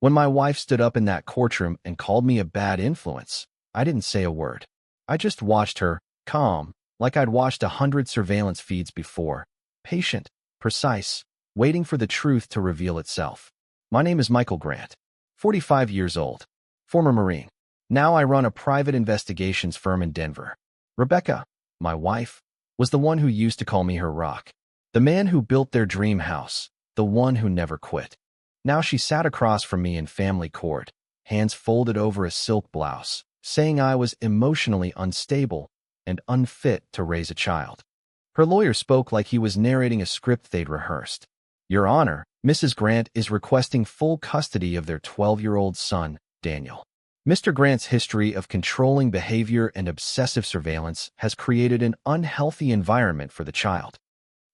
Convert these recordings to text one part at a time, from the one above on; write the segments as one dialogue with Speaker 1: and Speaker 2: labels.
Speaker 1: When my wife stood up in that courtroom and called me a bad influence, I didn't say a word. I just watched her, calm, like I'd watched 100 surveillance feeds before, patient, precise, waiting for the truth to reveal itself. My name is Michael Grant, 45 years old, former Marine. Now I run a private investigations firm in Denver. Rebecca, my wife, was the one who used to call me her rock. The man who built their dream house, the one who never quit. Now she sat across from me in family court, hands folded over a silk blouse, saying I was emotionally unstable and unfit to raise a child. Her lawyer spoke like he was narrating a script they'd rehearsed. Your Honor, Mrs. Grant is requesting full custody of their 12-year-old son, Daniel. Mr. Grant's history of controlling behavior and obsessive surveillance has created an unhealthy environment for the child.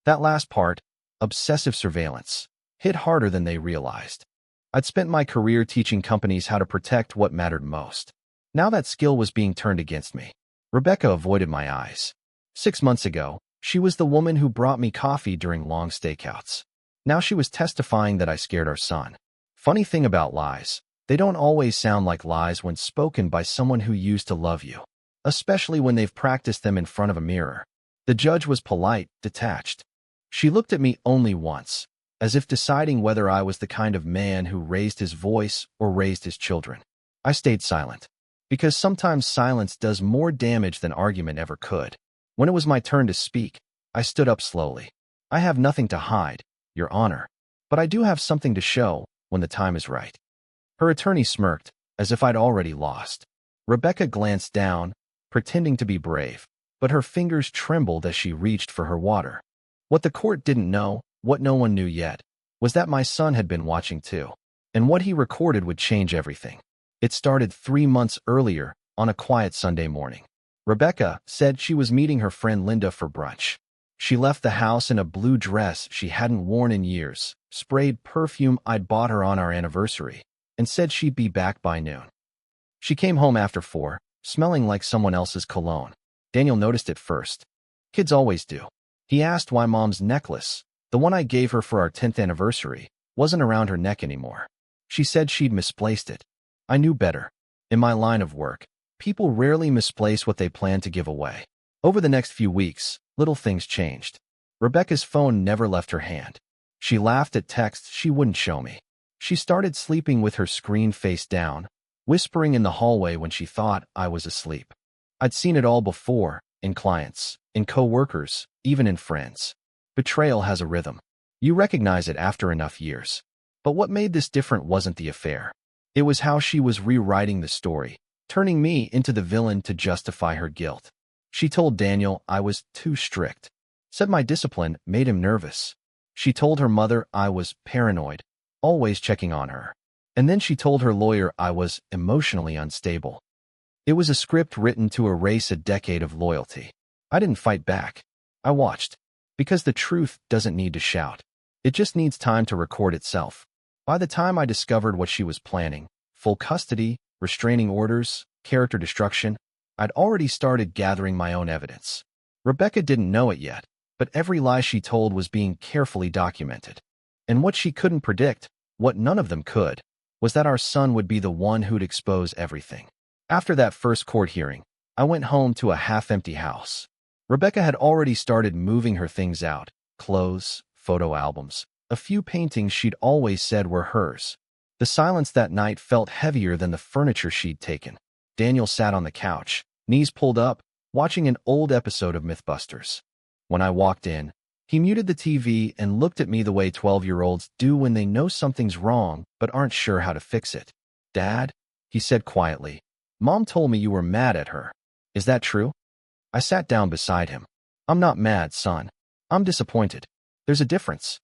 Speaker 1: That last part, obsessive surveillance, hit harder than they realized. I'd spent my career teaching companies how to protect what mattered most. Now that skill was being turned against me. Rebecca avoided my eyes. 6 months ago, she was the woman who brought me coffee during long stakeouts. Now she was testifying that I scared our son. Funny thing about lies, they don't always sound like lies when spoken by someone who used to love you, especially when they've practiced them in front of a mirror. The judge was polite, detached. She looked at me only once, as if deciding whether I was the kind of man who raised his voice or raised his children. I stayed silent, because sometimes silence does more damage than argument ever could. When it was my turn to speak, I stood up slowly. I have nothing to hide, Your Honor, but I do have something to show when the time is right. Her attorney smirked, as if I'd already lost. Rebecca glanced down, pretending to be brave, but her fingers trembled as she reached for her water. What the court didn't know, what no one knew yet, was that my son had been watching too, and what he recorded would change everything. It started 3 months earlier, on a quiet Sunday morning. Rebecca said she was meeting her friend Linda for brunch. She left the house in a blue dress she hadn't worn in years, sprayed perfume I'd bought her on our anniversary, and said she'd be back by noon. She came home after 4, smelling like someone else's cologne. Daniel noticed it first. Kids always do. He asked why Mom's necklace, the one I gave her for our 10th anniversary, wasn't around her neck anymore. She said she'd misplaced it. I knew better. In my line of work, people rarely misplace what they plan to give away. Over the next few weeks, little things changed. Rebecca's phone never left her hand. She laughed at texts she wouldn't show me. She started sleeping with her screen face down, whispering in the hallway when she thought I was asleep. I'd seen it all before, in clients, in co-workers, even in friends. Betrayal has a rhythm. You recognize it after enough years. But what made this different wasn't the affair. It was how she was rewriting the story, turning me into the villain to justify her guilt. She told Daniel I was too strict, said my discipline made him nervous. She told her mother I was paranoid, always checking on her. And then she told her lawyer I was emotionally unstable. It was a script written to erase a decade of loyalty. I didn't fight back. I watched. Because the truth doesn't need to shout. It just needs time to record itself. By the time I discovered what she was planning, full custody, restraining orders, character destruction, I'd already started gathering my own evidence. Rebecca didn't know it yet, but every lie she told was being carefully documented. And what she couldn't predict, what none of them could, was that our son would be the one who'd expose everything. After that first court hearing, I went home to a half-empty house. Rebecca had already started moving her things out, clothes, photo albums, a few paintings she'd always said were hers. The silence that night felt heavier than the furniture she'd taken. Daniel sat on the couch, knees pulled up, watching an old episode of Mythbusters. When I walked in, he muted the TV and looked at me the way 12-year-olds do when they know something's wrong but aren't sure how to fix it. Dad, he said quietly, Mom told me you were mad at her. Is that true? I sat down beside him. I'm not mad, son. I'm disappointed. There's a difference.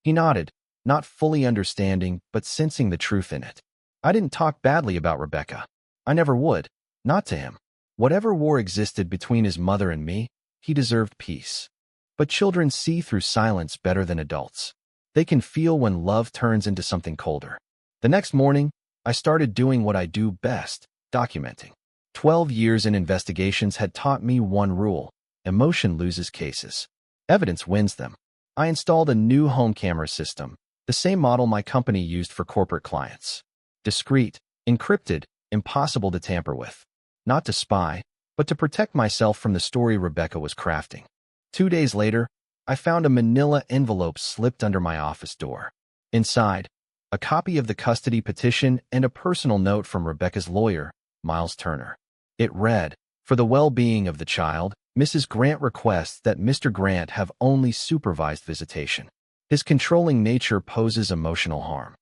Speaker 1: He nodded, not fully understanding, but sensing the truth in it. I didn't talk badly about Rebecca. I never would. Not to him. Whatever war existed between his mother and me, he deserved peace. But children see through silence better than adults. They can feel when love turns into something colder. The next morning, I started doing what I do best, documenting. 12 years in investigations had taught me one rule: emotion loses cases. Evidence wins them. I installed a new home camera system, the same model my company used for corporate clients. Discreet, encrypted, impossible to tamper with. Not to spy, but to protect myself from the story Rebecca was crafting. 2 days later, I found a manila envelope slipped under my office door. Inside, a copy of the custody petition and a personal note from Rebecca's lawyer, Miles Turner. It read, "For the well-being of the child, Mrs. Grant requests that Mr. Grant have only supervised visitation. His controlling nature poses emotional harm."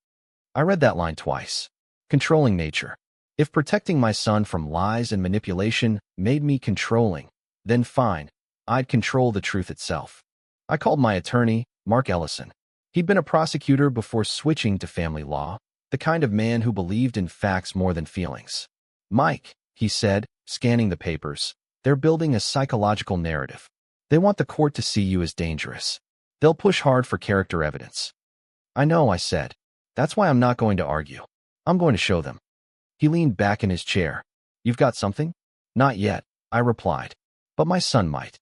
Speaker 1: I read that line twice. Controlling nature. If protecting my son from lies and manipulation made me controlling, then fine, I'd control the truth itself. I called my attorney, Mark Ellison. He'd been a prosecutor before switching to family law, the kind of man who believed in facts more than feelings. "Mike," he said, scanning the papers, "they're building a psychological narrative. They want the court to see you as dangerous. They'll push hard for character evidence." "I know," I said. "That's why I'm not going to argue. I'm going to show them." He leaned back in his chair. "You've got something?" "Not yet," I replied. "But my son might."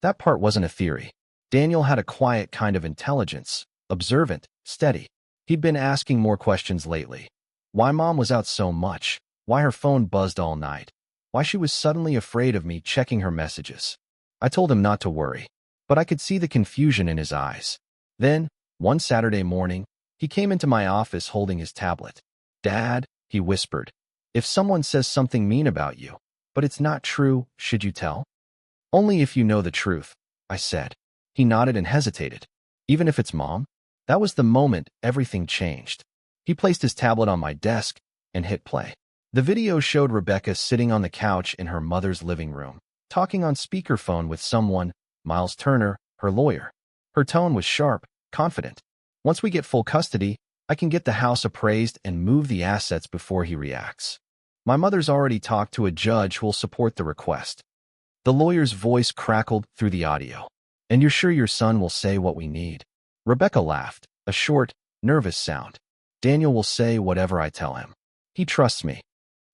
Speaker 1: That part wasn't a theory. Daniel had a quiet kind of intelligence, observant, steady. He'd been asking more questions lately. Why Mom was out so much, why her phone buzzed all night, why she was suddenly afraid of me checking her messages. I told him not to worry, but I could see the confusion in his eyes. Then, one Saturday morning, he came into my office holding his tablet. "Dad," he whispered, "if someone says something mean about you, but it's not true, should you tell?" "Only if you know the truth," I said. He nodded and hesitated. "Even if it's Mom?" That was the moment everything changed. He placed his tablet on my desk and hit play. The video showed Rebecca sitting on the couch in her mother's living room, talking on speakerphone with someone, Miles Turner, her lawyer. Her tone was sharp, confident. "Once we get full custody, I can get the house appraised and move the assets before he reacts. My mother's already talked to a judge who will support the request." The lawyer's voice crackled through the audio. "And you're sure your son will say what we need?" Rebecca laughed, a short, nervous sound. "Daniel will say whatever I tell him. He trusts me."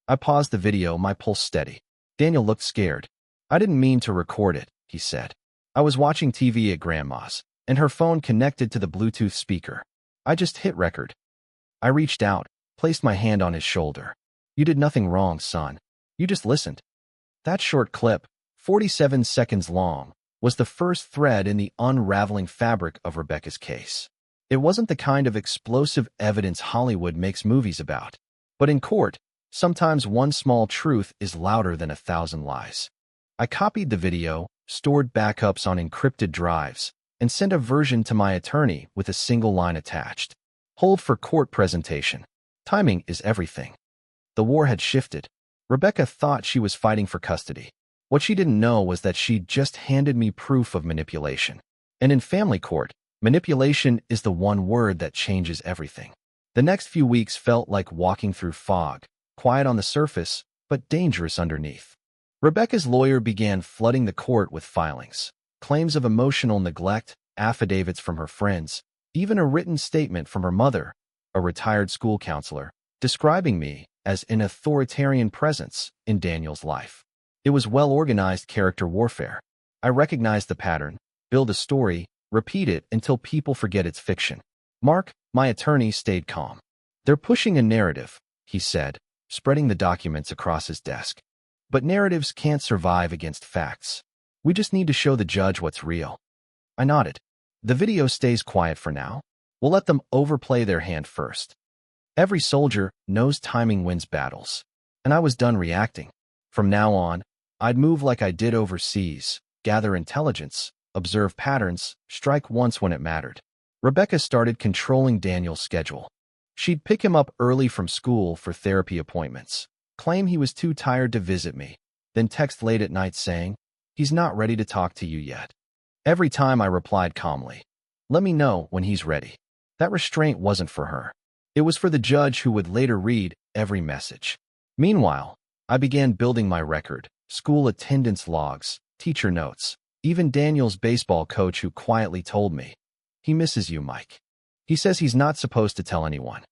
Speaker 1: I paused the video, my pulse steady. Daniel looked scared. "I didn't mean to record it," he said. "I was watching TV at Grandma's, and her phone connected to the Bluetooth speaker. I just hit record." I reached out, placed my hand on his shoulder. "You did nothing wrong, son. You just listened." That short clip, 47 seconds long, was the first thread in the unraveling fabric of Rebecca's case. It wasn't the kind of explosive evidence Hollywood makes movies about. But in court, sometimes one small truth is louder than 1,000 lies. I copied the video, stored backups on encrypted drives, and sent a version to my attorney with a single line attached. "Hold for court presentation. Timing is everything." The war had shifted. Rebecca thought she was fighting for custody. What she didn't know was that she'd just handed me proof of manipulation. And in family court, manipulation is the one word that changes everything. The next few weeks felt like walking through fog, quiet on the surface, but dangerous underneath. Rebecca's lawyer began flooding the court with filings, claims of emotional neglect, affidavits from her friends, even a written statement from her mother, a retired school counselor, describing me as an authoritarian presence in Daniel's life. It was well-organized character warfare. I recognized the pattern, build a story, repeat it until people forget it's fiction. Mark, my attorney, stayed calm. "They're pushing a narrative," he said, spreading the documents across his desk. "But narratives can't survive against facts. We just need to show the judge what's real." I nodded. "The video stays quiet for now. We'll let them overplay their hand first." Every soldier knows timing wins battles. And I was done reacting. From now on, I'd move like I did overseas, gather intelligence, observe patterns, strike once when it mattered. Rebecca started controlling Daniel's schedule. She'd pick him up early from school for therapy appointments, claim he was too tired to visit me, then text late at night saying, "He's not ready to talk to you yet." Every time I replied calmly, "Let me know when he's ready." That restraint wasn't for her. It was for the judge who would later read every message. Meanwhile, I began building my record, school attendance logs, teacher notes, even Daniel's baseball coach who quietly told me, "He misses you, Mike. He says he's not supposed to tell anyone."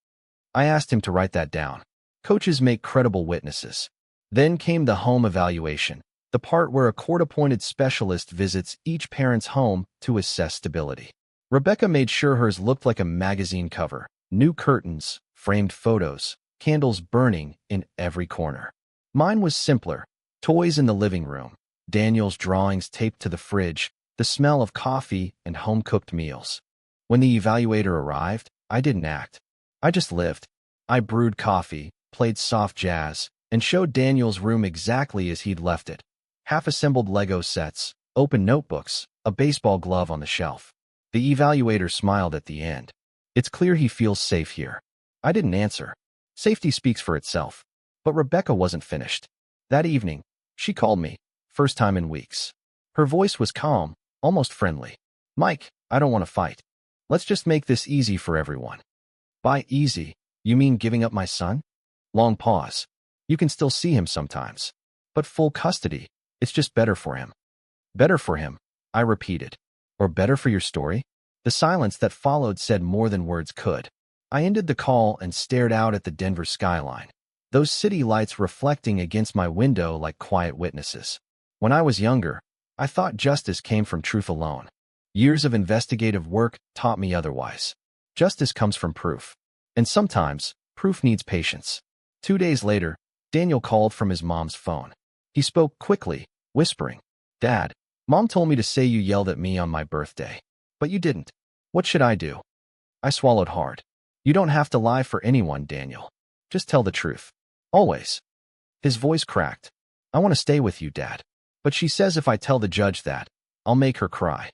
Speaker 1: I asked him to write that down. Coaches make credible witnesses. Then came the home evaluation, the part where a court-appointed specialist visits each parent's home to assess stability. Rebecca made sure hers looked like a magazine cover, new curtains, framed photos, candles burning in every corner. Mine was simpler. Toys in the living room, Daniel's drawings taped to the fridge, the smell of coffee and home-cooked meals. When the evaluator arrived, I didn't act. I just lived. I brewed coffee, played soft jazz, and showed Daniel's room exactly as he'd left it. Half-assembled Lego sets, open notebooks, a baseball glove on the shelf. The evaluator smiled at the end. It's clear he feels safe here. I didn't answer. Safety speaks for itself. But Rebecca wasn't finished. That evening, she called me, first time in weeks. Her voice was calm, almost friendly. Mike, I don't want to fight. Let's just make this easy for everyone. By easy, you mean giving up my son? Long pause. You can still see him sometimes. But full custody, it's just better for him. Better for him, I repeated. Or better for your story? The silence that followed said more than words could. I ended the call and stared out at the Denver skyline. Those city lights reflecting against my window like quiet witnesses. When I was younger, I thought justice came from truth alone. Years of investigative work taught me otherwise. Justice comes from proof. And sometimes, proof needs patience. 2 days later, Daniel called from his mom's phone. He spoke quickly, whispering, "Dad, Mom told me to say you yelled at me on my birthday. But you didn't. What should I do?" I swallowed hard. You don't have to lie for anyone, Daniel. Just tell the truth. Always. His voice cracked. I want to stay with you, Dad. But she says if I tell the judge that, I'll make her cry.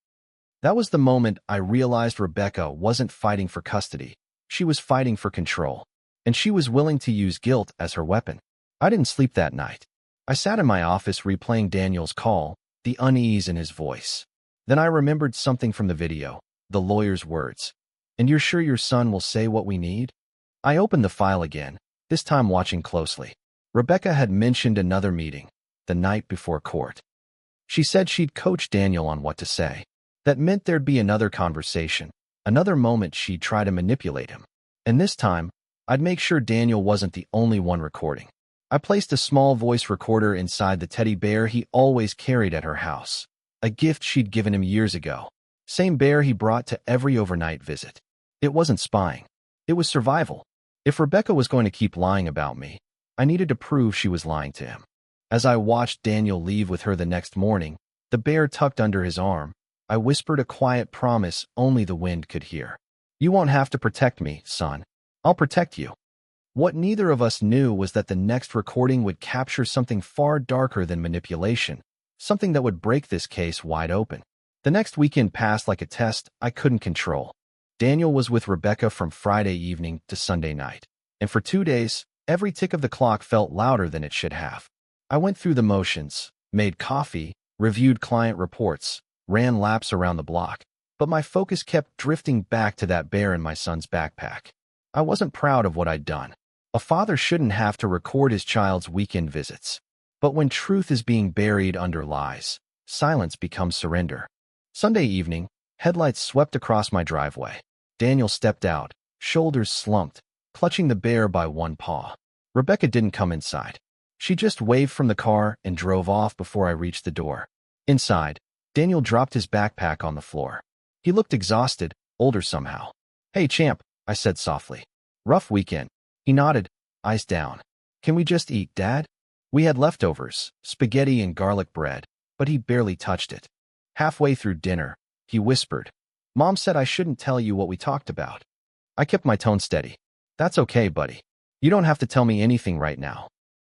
Speaker 1: That was the moment I realized Rebecca wasn't fighting for custody. She was fighting for control. And she was willing to use guilt as her weapon. I didn't sleep that night. I sat in my office replaying Daniel's call, the unease in his voice. Then I remembered something from the video, the lawyer's words. "And you're sure your son will say what we need?" I opened the file again, this time watching closely. Rebecca had mentioned another meeting, the night before court. She said she'd coach Daniel on what to say. That meant there'd be another conversation, another moment she'd try to manipulate him. And this time, I'd make sure Daniel wasn't the only one recording. I placed a small voice recorder inside the teddy bear he always carried at her house, a gift she'd given him years ago. Same bear he brought to every overnight visit. It wasn't spying. It was survival. If Rebecca was going to keep lying about me, I needed to prove she was lying to him. As I watched Daniel leave with her the next morning, the bear tucked under his arm, I whispered a quiet promise only the wind could hear. "You won't have to protect me, son. I'll protect you." What neither of us knew was that the next recording would capture something far darker than manipulation, something that would break this case wide open. The next weekend passed like a test I couldn't control. Daniel was with Rebecca from Friday evening to Sunday night. And for 2 days, every tick of the clock felt louder than it should have. I went through the motions, made coffee, reviewed client reports, ran laps around the block, but my focus kept drifting back to that bear in my son's backpack. I wasn't proud of what I'd done. A father shouldn't have to record his child's weekend visits. But when truth is being buried under lies, silence becomes surrender. Sunday evening, headlights swept across my driveway. Daniel stepped out, shoulders slumped, clutching the bear by one paw. Rebecca didn't come inside. She just waved from the car and drove off before I reached the door. Inside, Daniel dropped his backpack on the floor. He looked exhausted, older somehow. "Hey, champ," I said softly. "Rough weekend." He nodded, eyes down. "Can we just eat, Dad?" We had leftovers, spaghetti and garlic bread, but he barely touched it. Halfway through dinner, he whispered, "Mom said I shouldn't tell you what we talked about." I kept my tone steady. "That's okay, buddy. You don't have to tell me anything right now."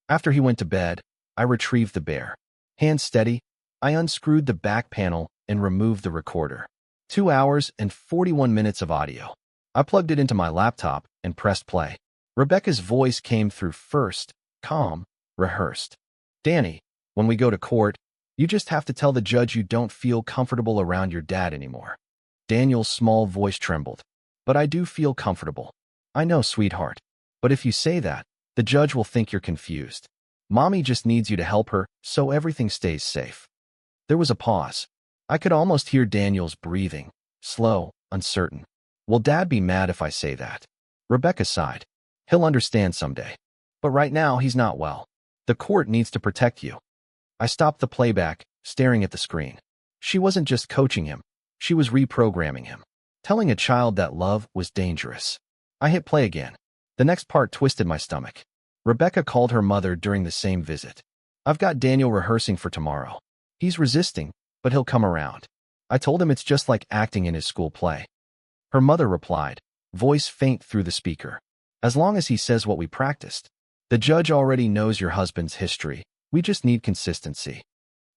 Speaker 1: After he went to bed, I retrieved the bear. Hands steady, I unscrewed the back panel and removed the recorder. 2 hours and 41 minutes of audio. I plugged it into my laptop and pressed play. Rebecca's voice came through first, calm, rehearsed. "Danny, when we go to court, you just have to tell the judge you don't feel comfortable around your dad anymore." Daniel's small voice trembled. "But I do feel comfortable." "I know, sweetheart. But if you say that, the judge will think you're confused. Mommy just needs you to help her so everything stays safe." There was a pause. I could almost hear Daniel's breathing, slow, uncertain. "Will Dad be mad if I say that?" Rebecca sighed. "He'll understand someday. But right now, he's not well. The court needs to protect you." I stopped the playback, staring at the screen. She wasn't just coaching him. She was reprogramming him, telling a child that love was dangerous. I hit play again. The The next part twisted my stomach. Rebecca called her mother during the same visit. I've got Daniel rehearsing for tomorrow. He's resisting, but he'll come around. I told him it's just like acting in his school play. Her mother replied, voice faint through the speaker. As long as he says what we practiced. The judge already knows your husband's history. We just need consistency.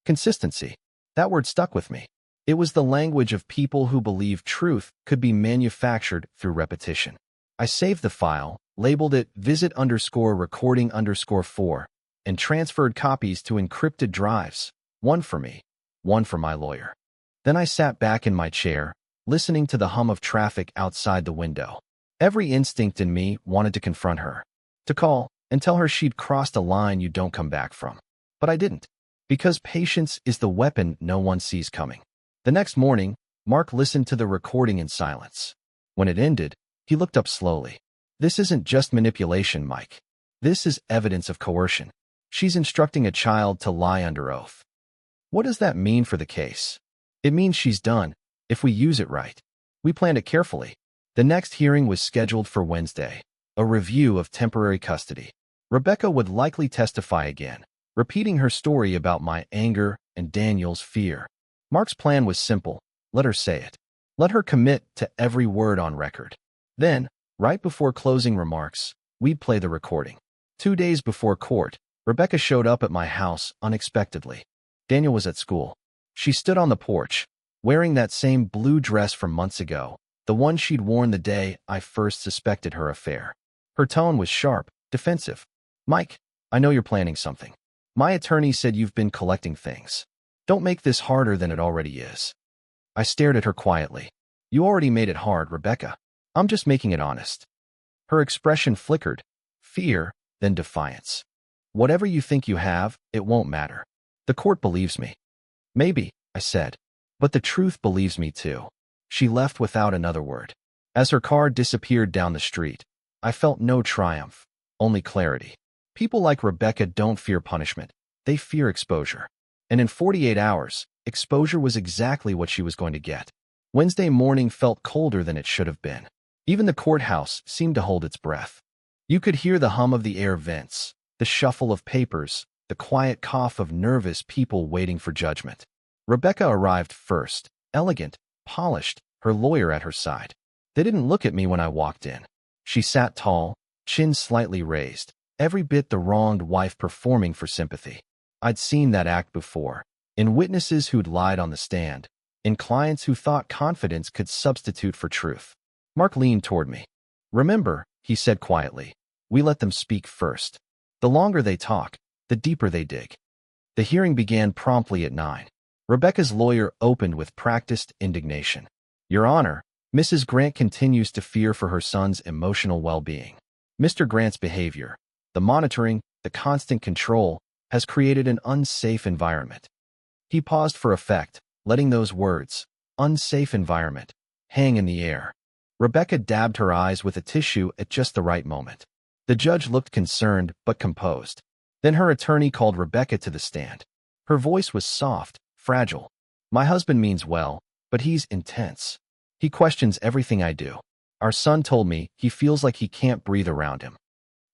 Speaker 1: Consistency. That word stuck with me. It was the language of people who believe truth could be manufactured through repetition. I saved the file, labeled it visit_recording_4, and transferred copies to encrypted drives, one for me, one for my lawyer. Then I sat back in my chair, listening to the hum of traffic outside the window. Every instinct in me wanted to confront her, to call and tell her she'd crossed a line you don't come back from. But I didn't, because patience is the weapon no one sees coming. The next morning, Mark listened to the recording in silence. When it ended, he looked up slowly. This isn't just manipulation, Mike. This is evidence of coercion. She's instructing a child to lie under oath. What does that mean for the case? It means she's done, if we use it right. We planned it carefully. The next hearing was scheduled for Wednesday, a review of temporary custody. Rebecca would likely testify again, repeating her story about my anger and Daniel's fear. Mark's plan was simple. Let her say it. Let her commit to every word on record. Then, right before closing remarks, we'd play the recording. 2 days before court, Rebecca showed up at my house unexpectedly. Daniel was at school. She stood on the porch, wearing that same blue dress from months ago, the one she'd worn the day I first suspected her affair. Her tone was sharp, defensive. Mike, I know you're planning something. My attorney said you've been collecting things. Don't make this harder than it already is. I stared at her quietly. You already made it hard, Rebecca. I'm just making it honest. Her expression flickered, fear, then defiance. Whatever you think you have, it won't matter. The court believes me. Maybe, I said, but the truth believes me too. She left without another word. As her car disappeared down the street, I felt no triumph, only clarity. People like Rebecca don't fear punishment. They fear exposure. And in 48 hours, exposure was exactly what she was going to get. Wednesday morning felt colder than it should have been. Even the courthouse seemed to hold its breath. You could hear the hum of the air vents, the shuffle of papers, the quiet cough of nervous people waiting for judgment. Rebecca arrived first, elegant, polished, her lawyer at her side. They didn't look at me when I walked in. She sat tall, chin slightly raised, every bit the wronged wife performing for sympathy. I'd seen that act before, in witnesses who'd lied on the stand, in clients who thought confidence could substitute for truth. Mark leaned toward me. Remember, he said quietly, we let them speak first. The longer they talk, the deeper they dig. The hearing began promptly at 9. Rebecca's lawyer opened with practiced indignation. Your Honor, Mrs. Grant continues to fear for her son's emotional well-being. Mr. Grant's behavior, the monitoring, the constant control, has created an unsafe environment. He paused for effect, letting those words, unsafe environment, hang in the air. Rebecca dabbed her eyes with a tissue at just the right moment. The judge looked concerned but composed. Then her attorney called Rebecca to the stand. Her voice was soft, fragile. My husband means well, but he's intense. He questions everything I do. Our son told me he feels like he can't breathe around him.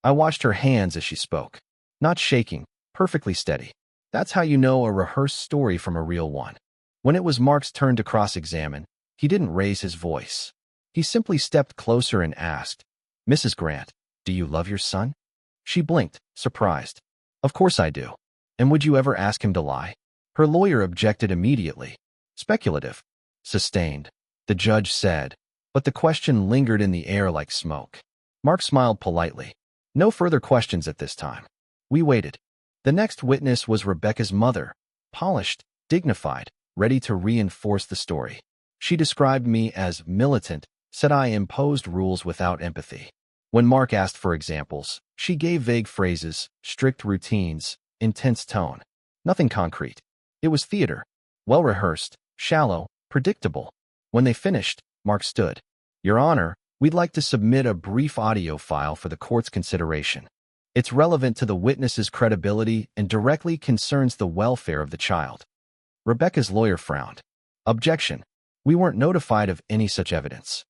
Speaker 1: I watched her hands as she spoke. Not shaking, perfectly steady. That's how you know a rehearsed story from a real one. When it was Mark's turn to cross-examine, he didn't raise his voice. He simply stepped closer and asked, Mrs. Grant, do you love your son? She blinked, surprised. Of course I do. And would you ever ask him to lie? Her lawyer objected immediately. Speculative. Sustained. The judge said, but the question lingered in the air like smoke. Mark smiled politely. No further questions at this time. We waited. The next witness was Rebecca's mother, polished, dignified, ready to reinforce the story. She described me as militant, said I imposed rules without empathy. When Mark asked for examples, she gave vague phrases, strict routines, intense tone. Nothing concrete. It was theater. Well-rehearsed, shallow, predictable. When they finished, Mark stood. Your Honor, we'd like to submit a brief audio file for the court's consideration. It's relevant to the witness's credibility and directly concerns the welfare of the child. Rebecca's lawyer frowned. Objection. We weren't notified of any such evidence.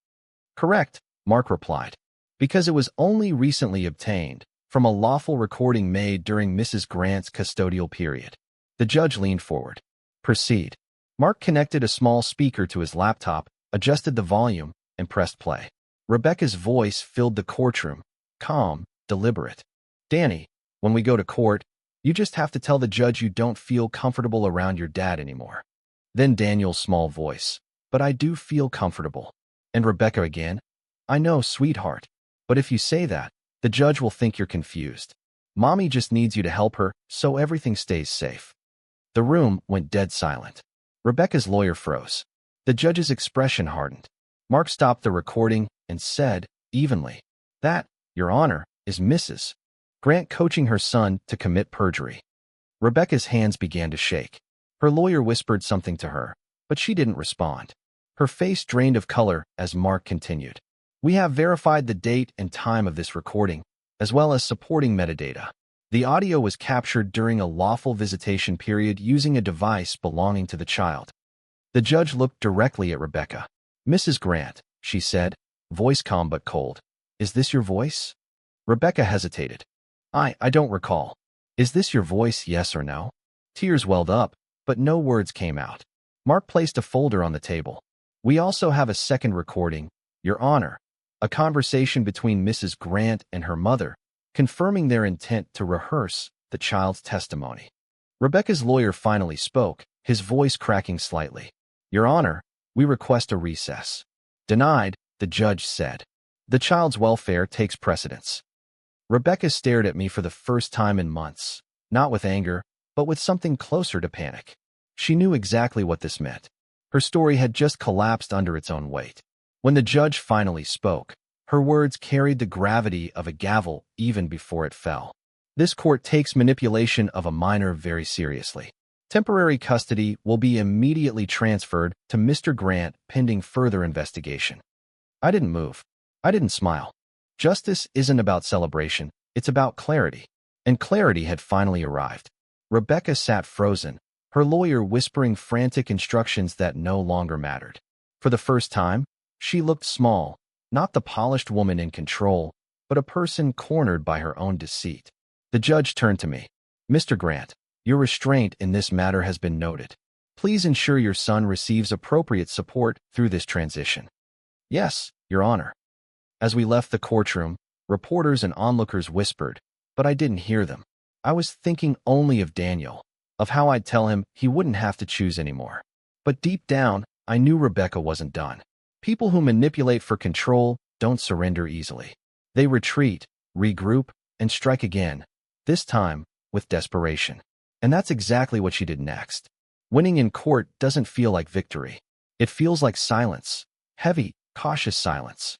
Speaker 1: Correct, Mark replied. because it was only recently obtained from a lawful recording made during Mrs. Grant's custodial period. The judge leaned forward. Proceed. Mark connected a small speaker to his laptop, adjusted the volume, and pressed play. Rebecca's voice filled the courtroom, calm, deliberate. Danny, when we go to court, you just have to tell the judge you don't feel comfortable around your dad anymore. Then Daniel's small voice. But I do feel comfortable. And Rebecca again. I know, sweetheart. But if you say that, the judge will think you're confused. Mommy just needs you to help her so everything stays safe. The room went dead silent. Rebecca's lawyer froze. The judge's expression hardened. Mark stopped the recording and said, evenly, "That, Your Honor, is Mrs. Grant coaching her son to commit perjury." Rebecca's hands began to shake. Her lawyer whispered something to her, but she didn't respond. Her face drained of color as Mark continued. "We have verified the date and time of this recording, as well as supporting metadata. The audio was captured during a lawful visitation period using a device belonging to the child." The judge looked directly at Rebecca. "Mrs. Grant," she said, voice calm but cold. "Is this your voice?" Rebecca hesitated. I don't recall. Is this your voice, yes or no?" Tears welled up, but no words came out. Mark placed a folder on the table. "We also have a second recording, Your Honor, a conversation between Mrs. Grant and her mother, confirming their intent to rehearse the child's testimony." Rebecca's lawyer finally spoke, his voice cracking slightly. "Your Honor, we request a recess." "Denied," the judge said. "The child's welfare takes precedence." Rebecca stared at me for the first time in months, not with anger, but with something closer to panic. She knew exactly what this meant. Her story had just collapsed under its own weight. When the judge finally spoke, her words carried the gravity of a gavel even before it fell. "This court takes manipulation of a minor very seriously. Temporary custody will be immediately transferred to Mr. Grant pending further investigation." I didn't move. I didn't smile. Justice isn't about celebration, it's about clarity. And clarity had finally arrived. Rebecca sat frozen, her lawyer whispering frantic instructions that no longer mattered. For the first time, she looked small, not the polished woman in control, but a person cornered by her own deceit. The judge turned to me. "Mr. Grant, your restraint in this matter has been noted. Please ensure your son receives appropriate support through this transition." "Yes, Your Honor." As we left the courtroom, reporters and onlookers whispered, but I didn't hear them. I was thinking only of Daniel, of how I'd tell him he wouldn't have to choose anymore. But deep down, I knew Rebecca wasn't done. People who manipulate for control don't surrender easily. They retreat, regroup, and strike again, this time with desperation. And that's exactly what she did next. Winning in court doesn't feel like victory. It feels like silence, heavy, cautious silence.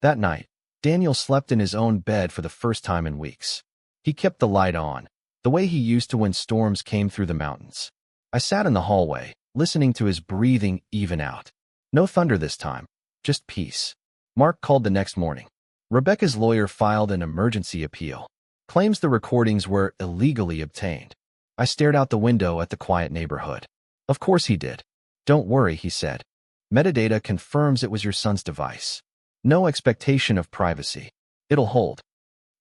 Speaker 1: That night, Daniel slept in his own bed for the first time in weeks. He kept the light on, the way he used to when storms came through the mountains. I sat in the hallway, listening to his breathing even out. No thunder this time, just peace. Mark called the next morning. Rebecca's lawyer filed an emergency appeal. Claims the recordings were illegally obtained. I stared out the window at the quiet neighborhood. Of course he did. "Don't worry," he said. "Metadata confirms it was your son's device. No expectation of privacy. It'll hold."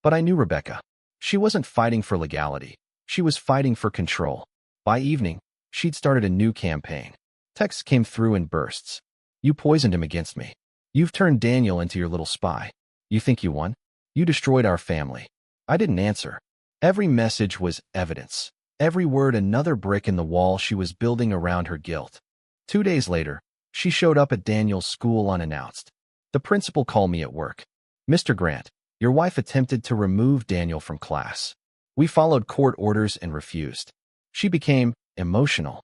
Speaker 1: But I knew Rebecca. She wasn't fighting for legality. She was fighting for control. By evening, she'd started a new campaign. Texts came through in bursts. "You poisoned him against me. You've turned Daniel into your little spy. You think you won? You destroyed our family." I didn't answer. Every message was evidence. Every word another brick in the wall she was building around her guilt. 2 days later, she showed up at Daniel's school unannounced. The principal called me at work. "Mr. Grant, your wife attempted to remove Daniel from class. We followed court orders and refused." She became emotional.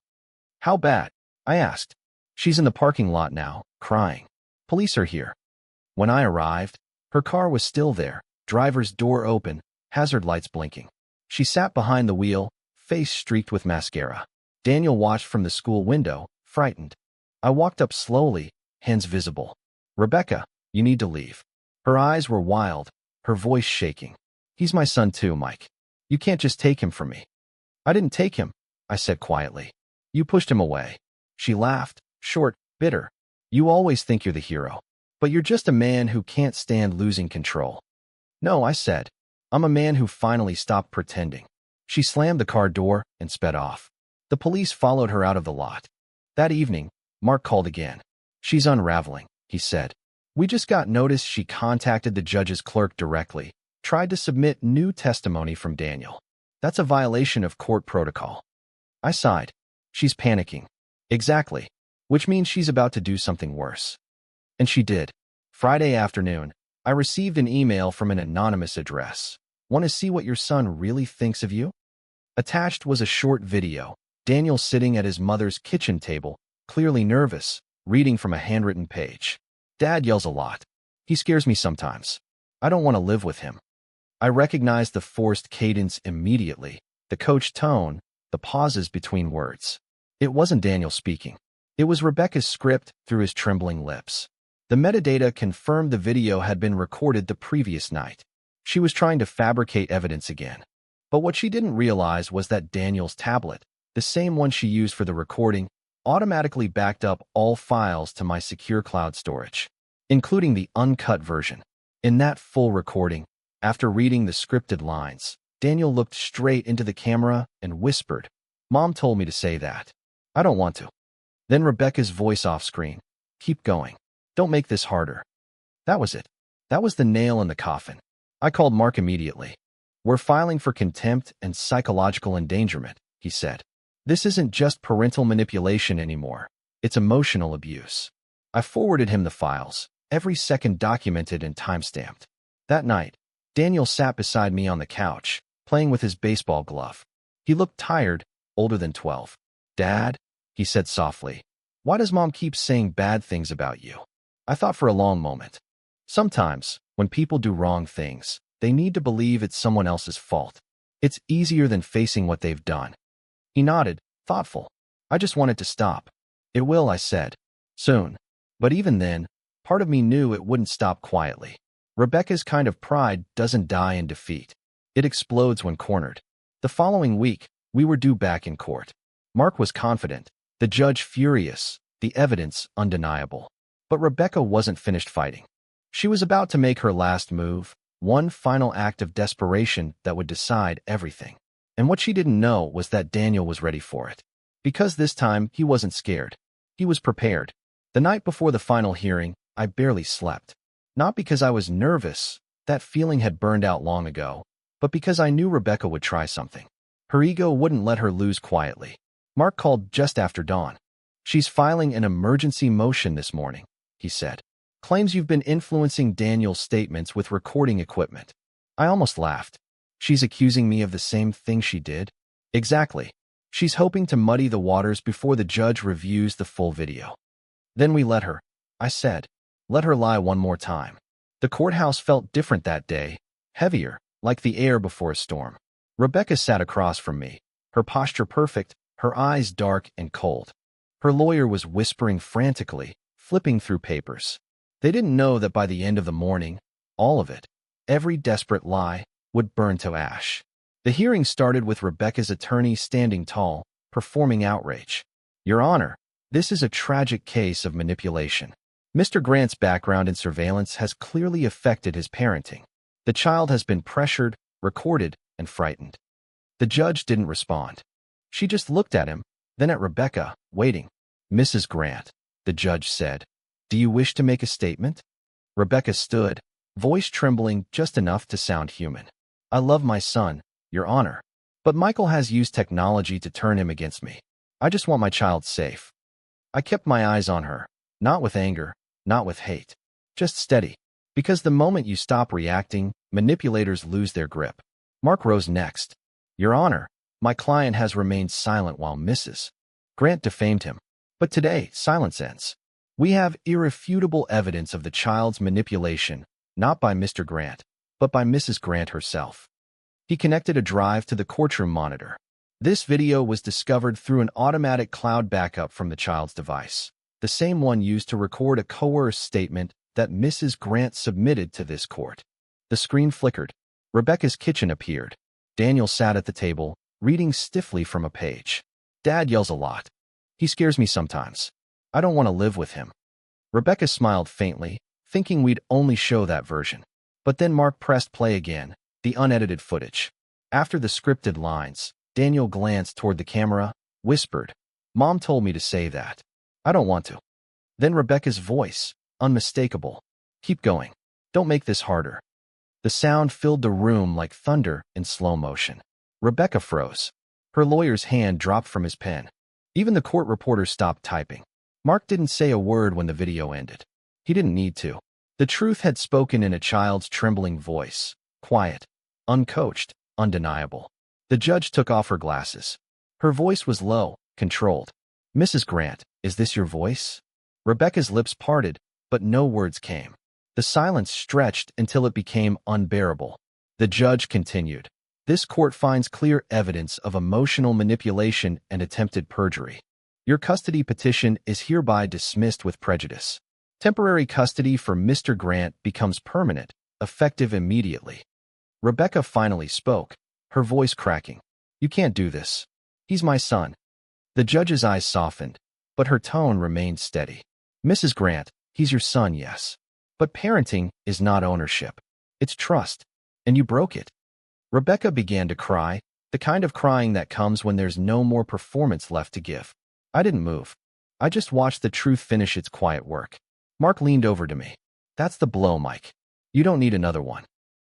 Speaker 1: "How bad?" I asked. "She's in the parking lot now, crying. Police are here." When I arrived, her car was still there, driver's door open, hazard lights blinking. She sat behind the wheel, face streaked with mascara. Daniel watched from the school window, frightened. I walked up slowly, hands visible. "Rebecca, you need to leave." Her eyes were wild, her voice shaking. "He's my son too, Mike. You can't just take him from me." "I didn't take him," I said quietly. "You pushed him away." She laughed, short, bitter. "You always think you're the hero. But you're just a man who can't stand losing control. No, I said. I'm a man who finally stopped pretending. She slammed the car door and sped off. The police followed her out of the lot. That evening, Mark called again. She's unraveling, he said. We just got notice she contacted the judge's clerk directly, tried to submit new testimony from Daniel. That's a violation of court protocol. I sighed. She's panicking. Exactly. Which means she's about to do something worse. And she did. Friday afternoon, I received an email from an anonymous address. Want to see what your son really thinks of you? Attached was a short video. Daniel sitting at his mother's kitchen table, clearly nervous, reading from a handwritten page. Dad yells a lot. He scares me sometimes. I don't want to live with him. I recognized the forced cadence immediately, the coached tone, the pauses between words. It wasn't Daniel speaking. It was Rebecca's script through his trembling lips. The metadata confirmed the video had been recorded the previous night. She was trying to fabricate evidence again. But what she didn't realize was that Daniel's tablet, the same one she used for the recording, automatically backed up all files to my secure cloud storage, including the uncut version. In that full recording, after reading the scripted lines, Daniel looked straight into the camera and whispered, "Mom told me to say that. I don't want to." Then Rebecca's voice off screen, "Keep going. Don't make this harder." That was it. That was the nail in the coffin. I called Mark immediately. "We're filing for contempt and psychological endangerment," he said. "This isn't just parental manipulation anymore. It's emotional abuse." I forwarded him the files, every second documented and timestamped. That night, Daniel sat beside me on the couch, playing with his baseball glove. He looked tired, older than 12. "Dad," he said softly, "why does Mom keep saying bad things about you?" I thought for a long moment. Sometimes, when people do wrong things, they need to believe it's someone else's fault. It's easier than facing what they've done. He nodded, thoughtful. "I just want it to stop." "It will," I said. "Soon." But even then, part of me knew it wouldn't stop quietly. Rebecca's kind of pride doesn't die in defeat. It explodes when cornered. The following week, we were due back in court. Mark was confident, the judge furious, the evidence undeniable. But Rebecca wasn't finished fighting. She was about to make her last move, one final act of desperation that would decide everything. And what she didn't know was that Daniel was ready for it. Because this time, he wasn't scared. He was prepared. The night before the final hearing, I barely slept. Not because I was nervous, that feeling had burned out long ago, but because I knew Rebecca would try something. Her ego wouldn't let her lose quietly. Mark called just after dawn. "She's filing an emergency motion this morning," he said. "Claims you've been influencing Daniel's statements with recording equipment." I almost laughed. "She's accusing me of the same thing she did?" "Exactly. She's hoping to muddy the waters before the judge reviews the full video." "Then we let her," I said. "Let her lie one more time." The courthouse felt different that day, heavier, like the air before a storm. Rebecca sat across from me, her posture perfect, her eyes dark and cold. Her lawyer was whispering frantically, flipping through papers. They didn't know that by the end of the morning, all of it, every desperate lie, would burn to ash. The hearing started with Rebecca's attorney standing tall, performing outrage. "Your Honor, this is a tragic case of manipulation. Mr. Grant's background in surveillance has clearly affected his parenting. The child has been pressured, recorded, and frightened." The judge didn't respond. She just looked at him, then at Rebecca, waiting. "Mrs. Grant," the judge said, "do you wish to make a statement?" Rebecca stood, voice trembling just enough to sound human. "I love my son, Your Honor. But Michael has used technology to turn him against me. I just want my child safe." I kept my eyes on her, not with anger, not with hate, just steady. Because the moment you stop reacting, manipulators lose their grip. Mark rose next. "Your Honor, my client has remained silent while Mrs. Grant defamed him. But today, silence ends. We have irrefutable evidence of the child's manipulation, not by Mr. Grant, but by Mrs. Grant herself." He connected a drive to the courtroom monitor. This video was discovered through an automatic cloud backup from the child's device, the same one used to record a coerced statement that Mrs. Grant submitted to this court. The screen flickered. Rebecca's kitchen appeared. Daniel sat at the table, reading stiffly from a page. "Dad yells a lot. He scares me sometimes. I don't want to live with him." Rebecca smiled faintly, thinking we'd only show that version. But then Mark pressed play again, the unedited footage. After the scripted lines, Daniel glanced toward the camera, whispered, "Mom told me to say that. I don't want to." Then Rebecca's voice, unmistakable. "Keep going. Don't make this harder." The sound filled the room like thunder in slow motion. Rebecca froze. Her lawyer's hand dropped from his pen. Even the court reporter stopped typing. Mark didn't say a word when the video ended. He didn't need to. The truth had spoken in a child's trembling voice, quiet, uncoached, undeniable. The judge took off her glasses. Her voice was low, controlled. "Mrs. Grant, is this your voice?" Rebecca's lips parted, but no words came. The silence stretched until it became unbearable. The judge continued. "This court finds clear evidence of emotional manipulation and attempted perjury. Your custody petition is hereby dismissed with prejudice. Temporary custody for Mr. Grant becomes permanent, effective immediately." Rebecca finally spoke, her voice cracking. "You can't do this. He's my son." The judge's eyes softened, but her tone remained steady. "Mrs. Grant, he's your son, yes. But parenting is not ownership. It's trust. And you broke it." Rebecca began to cry, the kind of crying that comes when there's no more performance left to give. I didn't move. I just watched the truth finish its quiet work. Mark leaned over to me. "That's the blow, Mike. You don't need another one."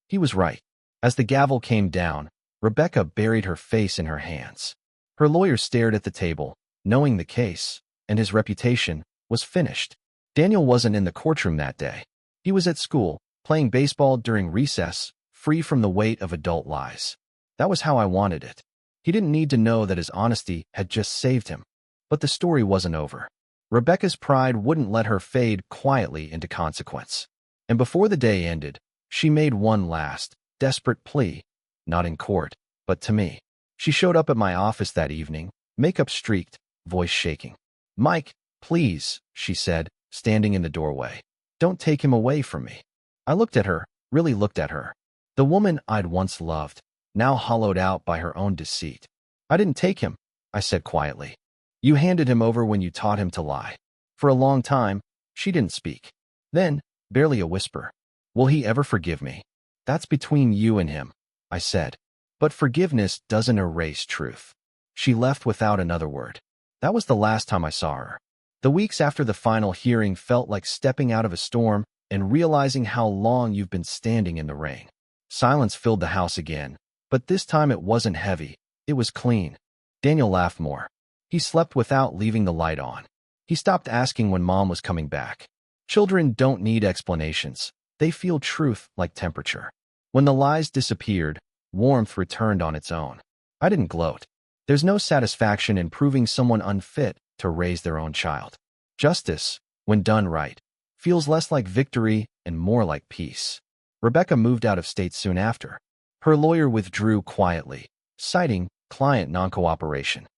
Speaker 1: He was right. As the gavel came down, Rebecca buried her face in her hands. Her lawyer stared at the table, knowing the case, and his reputation, was finished. Daniel wasn't in the courtroom that day. He was at school, playing baseball during recess, free from the weight of adult lies. That was how I wanted it. He didn't need to know that his honesty had just saved him. But the story wasn't over. Rebecca's pride wouldn't let her fade quietly into consequence. And before the day ended, she made one last, desperate plea, not in court, but to me. She showed up at my office that evening, makeup streaked, voice shaking. "Mike, please," she said, standing in the doorway. "Don't take him away from me." I looked at her, really looked at her. The woman I'd once loved, now hollowed out by her own deceit. "I didn't take him," I said quietly. "You handed him over when you taught him to lie." For a long time, she didn't speak. Then, barely a whisper, "Will he ever forgive me?" "That's between you and him," I said. "But forgiveness doesn't erase truth." She left without another word. That was the last time I saw her. The weeks after the final hearing felt like stepping out of a storm and realizing how long you've been standing in the rain. Silence filled the house again, but this time it wasn't heavy. It was clean. Daniel laughed more. He slept without leaving the light on. He stopped asking when Mom was coming back. Children don't need explanations. They feel truth like temperature. When the lies disappeared, warmth returned on its own. I didn't gloat. There's no satisfaction in proving someone unfit to raise their own child. Justice, when done right, feels less like victory and more like peace. Rebecca moved out of state soon after. Her lawyer withdrew quietly, citing client non-cooperation.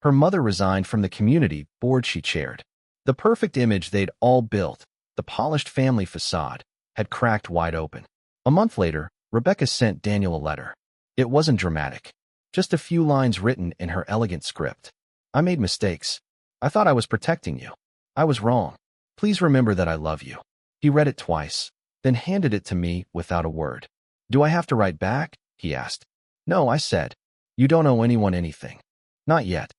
Speaker 1: Her mother resigned from the community board she chaired. The perfect image they'd all built, the polished family facade, had cracked wide open. A month later, Rebecca sent Daniel a letter. It wasn't dramatic. Just a few lines written in her elegant script. "I made mistakes. I thought I was protecting you. I was wrong. Please remember that I love you." He read it twice, then handed it to me without a word. "Do I have to write back?" he asked. "No," I said. "You don't owe anyone anything. Not yet."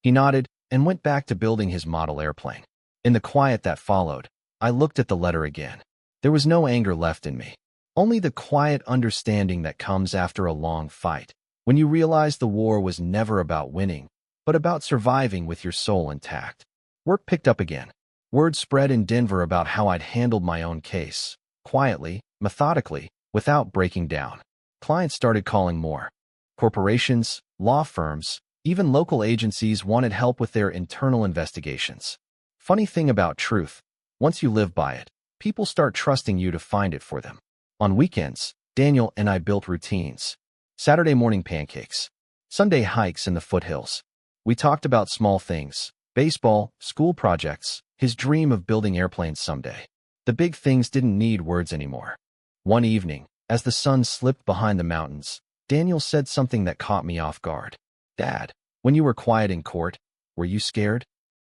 Speaker 1: He nodded and went back to building his model airplane. In the quiet that followed, I looked at the letter again. There was no anger left in me. Only the quiet understanding that comes after a long fight, when you realize the war was never about winning, but about surviving with your soul intact. Work picked up again. Word spread in Denver about how I'd handled my own case, quietly, methodically, without breaking down. Clients started calling more. Corporations, law firms, even local agencies wanted help with their internal investigations. Funny thing about truth, once you live by it, people start trusting you to find it for them. On weekends, Daniel and I built routines. Saturday morning pancakes. Sunday hikes in the foothills. We talked about small things, baseball, school projects, his dream of building airplanes someday. The big things didn't need words anymore. One evening, as the sun slipped behind the mountains, Daniel said something that caught me off guard. "Dad, when you were quiet in court, were you scared?"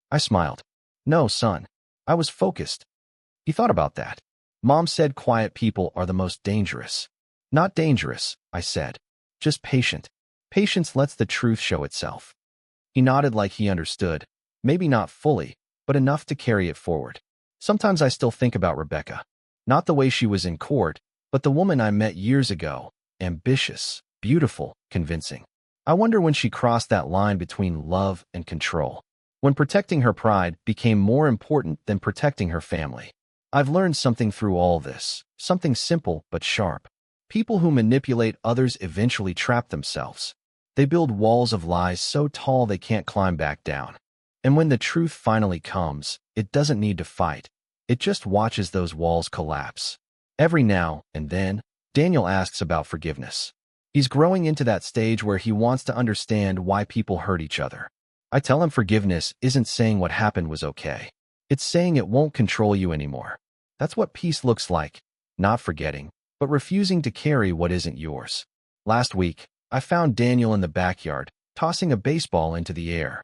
Speaker 1: I smiled. "No, son. I was focused." He thought about that. Mom said quiet people are the most dangerous. Not dangerous, I said. Just patient. Patience lets the truth show itself. He nodded like he understood, maybe not fully, but enough to carry it forward. Sometimes I still think about Rebecca. Not the way she was in court, but the woman I met years ago. Ambitious, beautiful, convincing. I wonder when she crossed that line between love and control. When protecting her pride became more important than protecting her family. I've learned something through all this, something simple but sharp. People who manipulate others eventually trap themselves. They build walls of lies so tall they can't climb back down. And when the truth finally comes, it doesn't need to fight. It just watches those walls collapse. Every now and then, Daniel asks about forgiveness. He's growing into that stage where he wants to understand why people hurt each other. I tell him forgiveness isn't saying what happened was okay. It's saying it won't control you anymore. That's what peace looks like. Not forgetting, but refusing to carry what isn't yours. Last week, I found Daniel in the backyard, tossing a baseball into the air.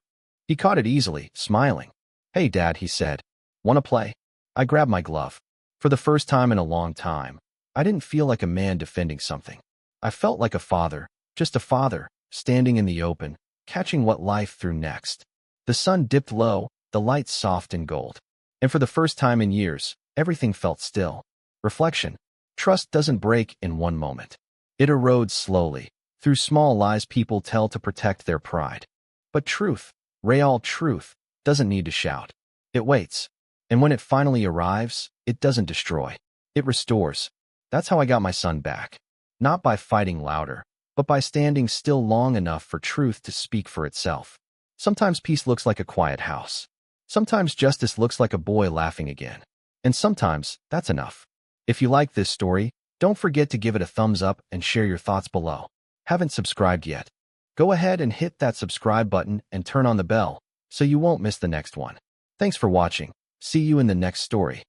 Speaker 1: He caught it easily, smiling. "Hey, Dad," he said. "Want to play?" I grabbed my glove. For the first time in a long time, I didn't feel like a man defending something. I felt like a father, just a father, standing in the open, catching what life threw next. The sun dipped low, the lights soft and gold. And for the first time in years, everything felt still. Reflection. Trust doesn't break in one moment. It erodes slowly, through small lies people tell to protect their pride. But truth, real truth, doesn't need to shout. It waits. And when it finally arrives, it doesn't destroy. It restores. That's how I got my son back. Not by fighting louder, but by standing still long enough for truth to speak for itself. Sometimes peace looks like a quiet house. Sometimes justice looks like a boy laughing again. And sometimes, that's enough. If you like this story, don't forget to give it a thumbs up and share your thoughts below. Haven't subscribed yet? Go ahead and hit that subscribe button and turn on the bell so you won't miss the next one. Thanks for watching. See you in the next story.